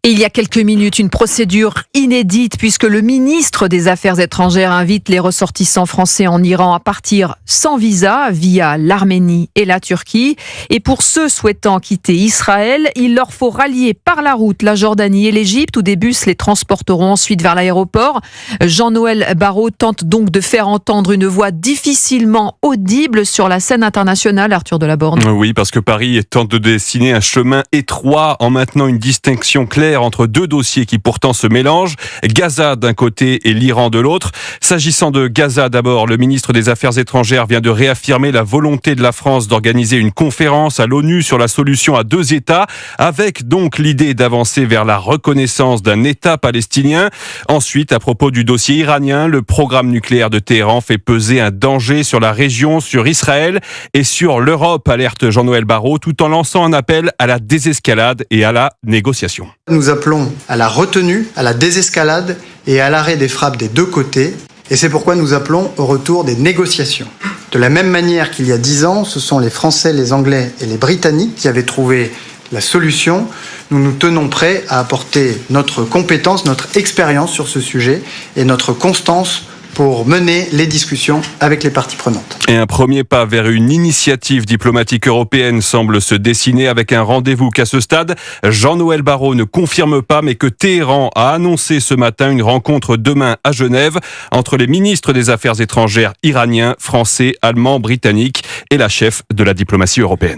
Il y a quelques minutes, une procédure inédite puisque le ministre des Affaires étrangères invite les ressortissants français en Iran à partir sans visa via l'Arménie et la Turquie. Et pour ceux souhaitant quitter Israël, il leur faut rallier par la route la Jordanie et l'Égypte où des bus les transporteront ensuite vers l'aéroport. Jean-Noël Barrot tente donc de faire entendre une voix difficilement audible sur la scène internationale, Arthur Delaborde. Oui, parce que Paris tente de dessiner un chemin étroit en maintenant une distinction claire entre deux dossiers qui pourtant se mélangent. Gaza d'un côté et l'Iran de l'autre. S'agissant de Gaza d'abord, le ministre des Affaires étrangères vient de réaffirmer la volonté de la France d'organiser une conférence à l'ONU sur la solution à deux États, avec donc l'idée d'avancer vers la reconnaissance d'un État palestinien. Ensuite, à propos du dossier iranien, le programme nucléaire de Téhéran fait peser un danger sur la région, sur Israël et sur l'Europe, alerte Jean-Noël Barrot, tout en lançant un appel à la désescalade et à la négociation. Nous appelons à la retenue, à la désescalade et à l'arrêt des frappes des deux côtés. Et c'est pourquoi nous appelons au retour des négociations. De la même manière qu'il y a 10 ans, ce sont les Français, les Anglais et les Britanniques qui avaient trouvé la solution. Nous nous tenons prêts à apporter notre compétence, notre expérience sur ce sujet et notre constance pour mener les discussions avec les parties prenantes. Et un premier pas vers une initiative diplomatique européenne semble se dessiner avec un rendez-vous qu'à ce stade, Jean-Noël Barrot ne confirme pas, mais que Téhéran a annoncé ce matin une rencontre demain à Genève entre les ministres des Affaires étrangères iraniens, français, allemands, britanniques et la chef de la diplomatie européenne.